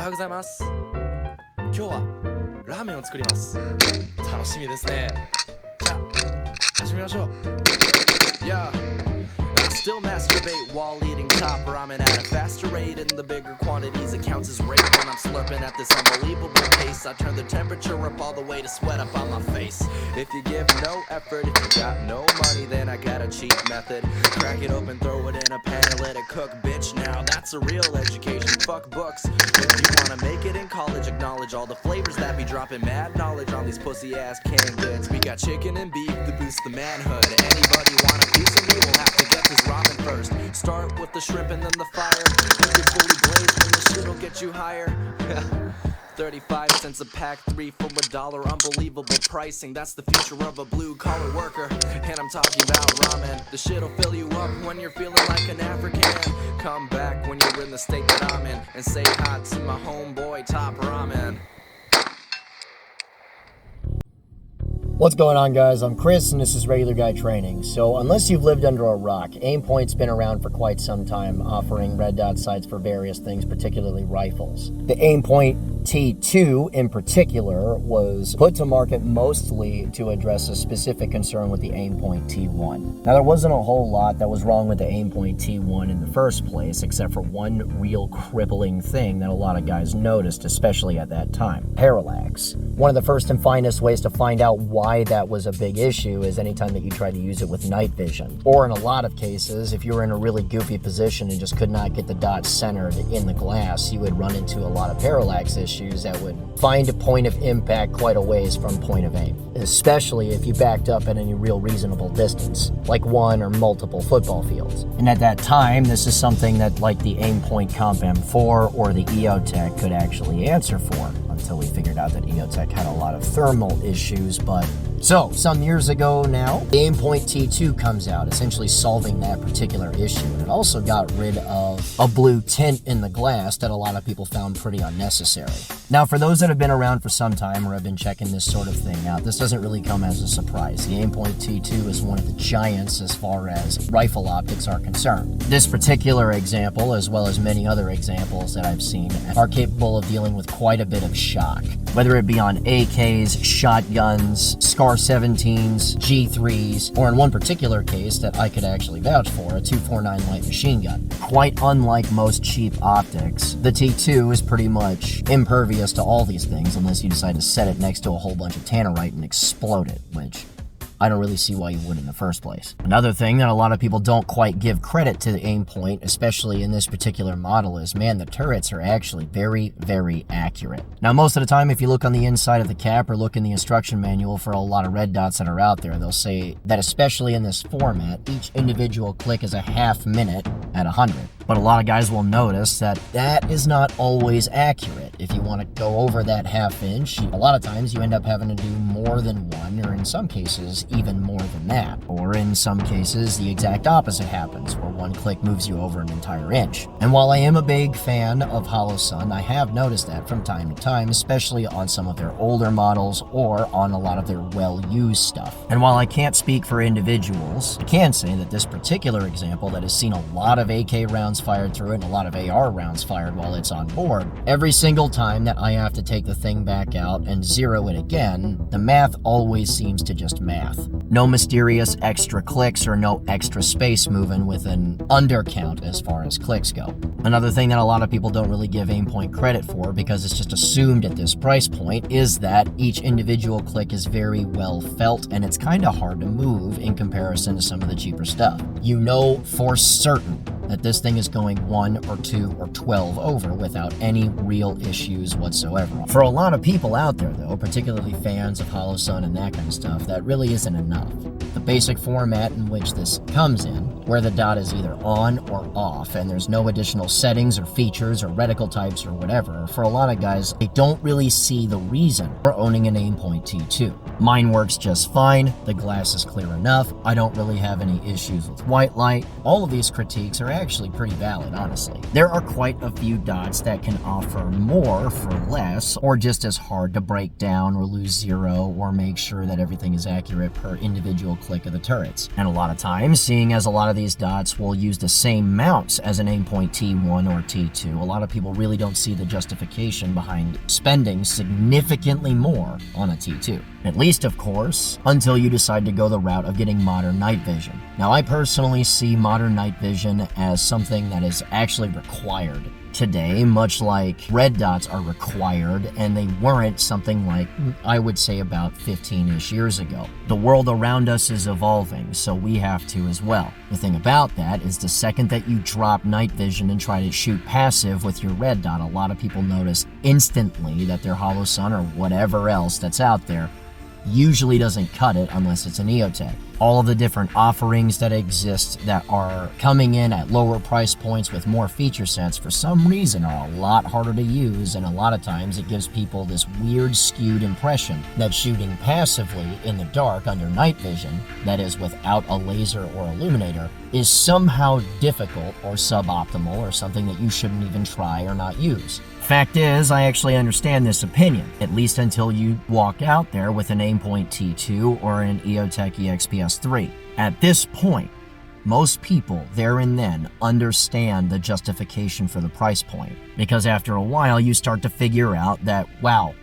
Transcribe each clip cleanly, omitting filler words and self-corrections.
はようございます。今日はラーメンを作ります。楽しみですね。じゃあ始めましょう。Yeah, I still masturbate while eating top ramen at a faster rate. In the bigger quantities, it counts as rape when I'm slurping at this unbelievable pace. I turn the temperature up all the way to sweat up on my face. If you give no effort, if you got no money, then I got a cheap method. Crack it open, throw it in a pan and let it cook, bitch. Now that's a real education. Fuck books. If you wanna make it in college, acknowledge all the flavors that be dropping mad knowledge on these pussy ass canned goods. We got chicken and beef to boost the manhood. Anybody want a piece of me will have to get this ramen first. Start with the shrimp and then the fire. Make it fully glazed and the shit'll get you higher. 35 cents a pack, 3 for $1. Unbelievable pricing. That's the future of a blue collar worker. And I'm talking about ramen. The shit'll fill you up when you're feeling like an African. Come back when you're in the state that I'm in and say hi to my homeboy Top Ramen. What's going on, guys? I'm Chris, and this is Regular Guy Training. So unless you've lived under a rock, Aimpoint's been around for quite some time, offering red dot sights for various things, particularly rifles. The Aimpoint T-2 in particular was put to market mostly to address a specific concern with the Aimpoint T1. Now, there wasn't a whole lot that was wrong with the Aimpoint T1 in the first place, except for one real crippling thing that a lot of guys noticed, especially at that time: parallax. One of the first and finest ways to find out why that was a big issue is anytime that you try to use it with night vision. Or in a lot of cases, if you were in a really goofy position and just could not get the dot centered in the glass, you would run into a lot of parallax issues that would find a point of impact quite a ways from point of aim, especially if you backed up at any real reasonable distance, like one or multiple football fields. And at that time, this is something that like the Aimpoint Comp M4 or the EOTech could actually answer for, until we figured out that EOTech had a lot of thermal issues. But so some years ago now, the Aimpoint T2 comes out, essentially solving that particular issue. And it also got rid of a blue tint in the glass that a lot of people found pretty unnecessary. Now, for those that have been around for some time or have been checking this sort of thing out, this doesn't really come as a surprise. The Aimpoint T2 is one of the giants as far as rifle optics are concerned. This particular example, as well as many other examples that I've seen, are capable of dealing with quite a bit of shock, whether it be on AKs, shotguns, SCAR 17s, G3s, or in one particular case that I could actually vouch for, a 249 light machine gun. Quite unlike most cheap optics, the T2 is pretty much impervious to all these things unless you decide to set it next to a whole bunch of tannerite and explode it, which I don't really see why you would in the first place. Another thing that a lot of people don't quite give credit to the Aimpoint, especially in this particular model, is, man, the turrets are actually very, very accurate. Now, most of the time, if you look on the inside of the cap or look in the instruction manual for a lot of red dots that are out there, they'll say that especially in this format, each individual click is a half minute at 100. But a lot of guys will notice that that is not always accurate. If you want to go over that half inch, a lot of times you end up having to do more than one, or in some cases, even more than that. Or in some cases, the exact opposite happens, where one click moves you over an entire inch. And while I am a big fan of HoloSun, I have noticed that from time to time, especially on some of their older models or on a lot of their well-used stuff. And while I can't speak for individuals, I can say that this particular example that has seen a lot of AK rounds fired through it and a lot of AR rounds fired while it's on board, every single time that I have to take the thing back out and zero it again, the math always seems to just math. No mysterious extra clicks or no extra space moving with an undercount as far as clicks go. Another thing that a lot of people don't really give Aimpoint credit for, because it's just assumed at this price point, is that each individual click is very well felt and it's kind of hard to move in comparison to some of the cheaper stuff. You know for certain that this thing is going 1 or 2 or 12 over without any real issues whatsoever. For a lot of people out there, though, particularly fans of HoloSun and that kind of stuff, that really isn't enough. The basic format in which this comes in, where the dot is either on or off, and there's no additional settings or features or reticle types or whatever, for a lot of guys, they don't really see the reason for owning an Aimpoint T2. Mine works just fine, the glass is clear enough, I don't really have any issues with white light. All of these critiques are actually pretty valid, honestly. There are quite a few dots that can offer more for less, or just as hard to break down or lose zero, or make sure that everything is accurate per individual click of the turrets. And a lot of times, seeing as a lot of these dots will use the same mounts as an Aimpoint T1 or T2, a lot of people really don't see the justification behind spending significantly more on a T2. At least, of course, until you decide to go the route of getting modern night vision. Now, I personally see modern night vision as something that is actually required today, much like red dots are required, and they weren't something like, I would say, about 15-ish years ago. The world around us is evolving, so we have to as well. The thing about that is the second that you drop night vision and try to shoot passive with your red dot, a lot of people notice instantly that their Hollow Sun or whatever else that's out there usually doesn't cut it unless it's an EOTech. All of the different offerings that exist that are coming in at lower price points with more feature sets for some reason are a lot harder to use, and a lot of times it gives people this weird skewed impression that shooting passively in the dark under night vision, that is without a laser or illuminator, is somehow difficult or suboptimal or something that you shouldn't even try or not use. Fact is, I actually understand this opinion, at least until you walk out there with an Aimpoint T2 or an EOTech EXPS3. At this point, most people there and then understand the justification for the price point, because after a while you start to figure out that, wow,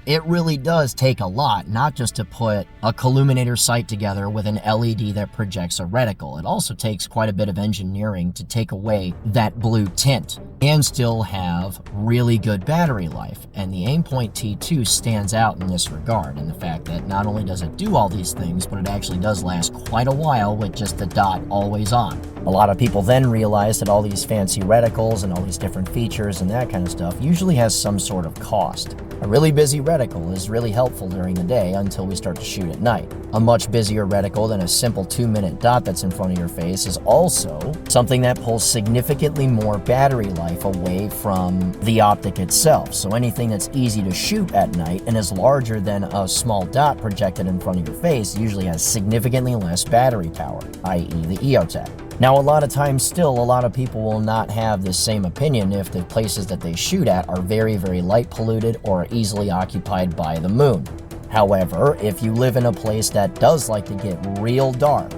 it really does take a lot, not just to put a colluminator sight together with an LED that projects a reticle. It also takes quite a bit of engineering to take away that blue tint and still have really good battery life. And the Aimpoint T2 stands out in this regard, in the fact that not only does it do all these things, but it actually does last quite a while with just the dot always on. A lot of people then realize that all these fancy reticles and all these different features and that kind of stuff usually has some sort of cost. A really busy reticle is really helpful during the day until we start to shoot at night. A much busier reticle than a simple 2-minute dot that's in front of your face is also something that pulls significantly more battery life away from the optic itself. So anything that's easy to shoot at night and is larger than a small dot projected in front of your face usually has significantly less battery power, i.e. the EOTech. Now, a lot of times still, a lot of people will not have the same opinion if the places that they shoot at are very, very light polluted or easily occupied by the moon. However, if you live in a place that does like to get real dark,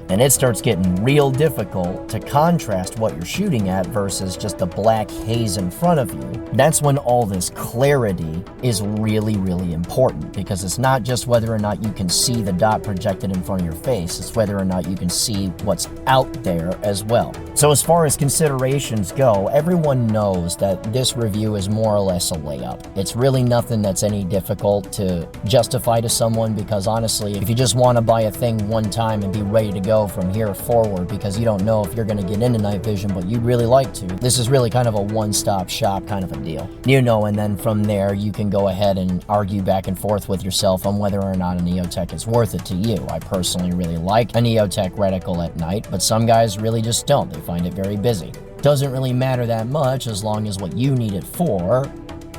and it starts getting real difficult to contrast what you're shooting at versus just the black haze in front of you, that's when all this clarity is really, really important, because it's not just whether or not you can see the dot projected in front of your face, it's whether or not you can see what's out there as well. So as far as considerations go, everyone knows that this review is more or less a layup. It's really nothing that's any difficult to justify to someone, because honestly, if you just want to buy a thing one time and be ready to go from here forward because you don't know if you're going to get into night vision but you'd really like to, this is really kind of a one-stop shop kind of a deal. You know, and then from there you can go ahead and argue back and forth with yourself on whether or not an EOTech is worth it to you. I personally really like an EOTech reticle at night, but some guys really just don't. They find it very busy. Doesn't really matter that much as long as what you need it for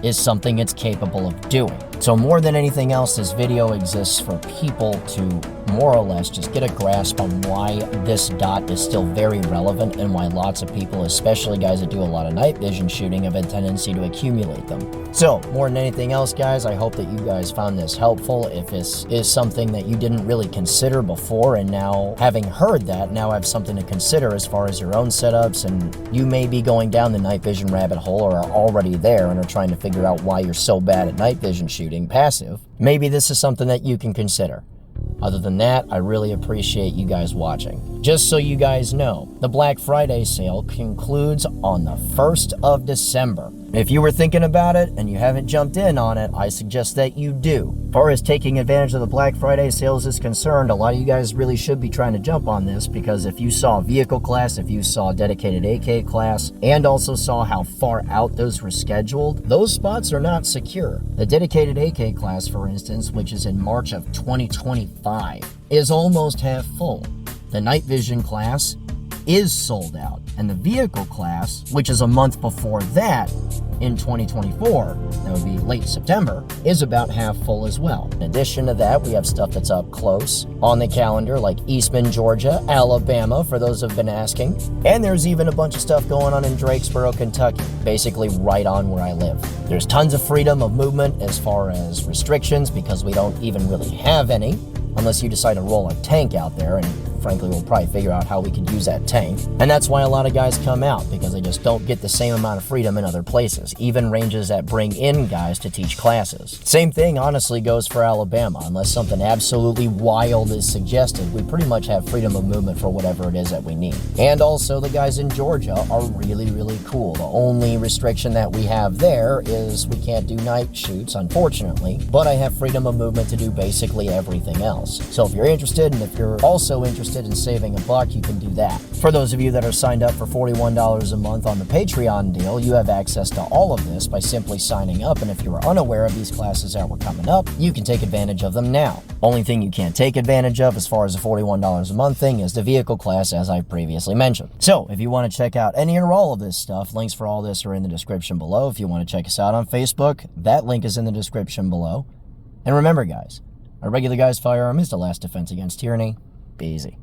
is something it's capable of doing. So more than anything else, this video exists for people to more or less just get a grasp on why this dot is still very relevant and why lots of people, especially guys that do a lot of night vision shooting, have a tendency to accumulate them. So more than anything else, guys, I hope that you guys found this helpful. If this is something that you didn't really consider before, and now having heard that, now have something to consider as far as your own setups, and you may be going down the night vision rabbit hole or are already there and are trying to figure out why you're so bad at night vision shooting passive, maybe this is something that you can consider. Other than that, I really appreciate you guys watching. Just so you guys know, the Black Friday sale concludes on the 1st of December. If you were thinking about it and you haven't jumped in on it, I suggest that you do. As far as taking advantage of the Black Friday sales is concerned, a lot of you guys really should be trying to jump on this, because if you saw vehicle class, if you saw dedicated AK class, and also saw how far out those were scheduled, those spots are not secure. The dedicated AK class, for instance, which is in March of 2025, is almost half full. The night vision class is sold out, and the vehicle class, which is a month before that, in 2024, that would be late September, is about half full as well. In addition to that, we have stuff that's up close on the calendar, like Eastman, Georgia, Alabama, for those who've been asking. And there's even a bunch of stuff going on in Drakesboro, Kentucky, basically right on where I live. There's tons of freedom of movement as far as restrictions, because we don't even really have any. unless you decide to roll a tank out there, and frankly, we'll probably figure out how we could use that tank. And that's why a lot of guys come out, because they just don't get the same amount of freedom in other places, even ranges that bring in guys to teach classes. Same thing honestly goes for Alabama. Unless something absolutely wild is suggested, we pretty much have freedom of movement for whatever it is that we need. And also, the guys in Georgia are really, really cool. The only restriction that we have there is we can't do night shoots, unfortunately, but I have freedom of movement to do basically everything else. So if you're interested, and if you're also interested in saving $1, you can do that. For those of you that are signed up for $41 a month on the Patreon deal, you have access to all of this by simply signing up, and if you were unaware of these classes that were coming up, you can take advantage of them now. Only thing you can't take advantage of as far as the $41 a month thing is the vehicle class, as I previously mentioned. So if you want to check out any or all of this stuff, links for all this are in the description below. If you want to check us out on Facebook, that link is in the description below. And remember, guys, a regular guy's firearm is the last defense against tyranny. Be easy.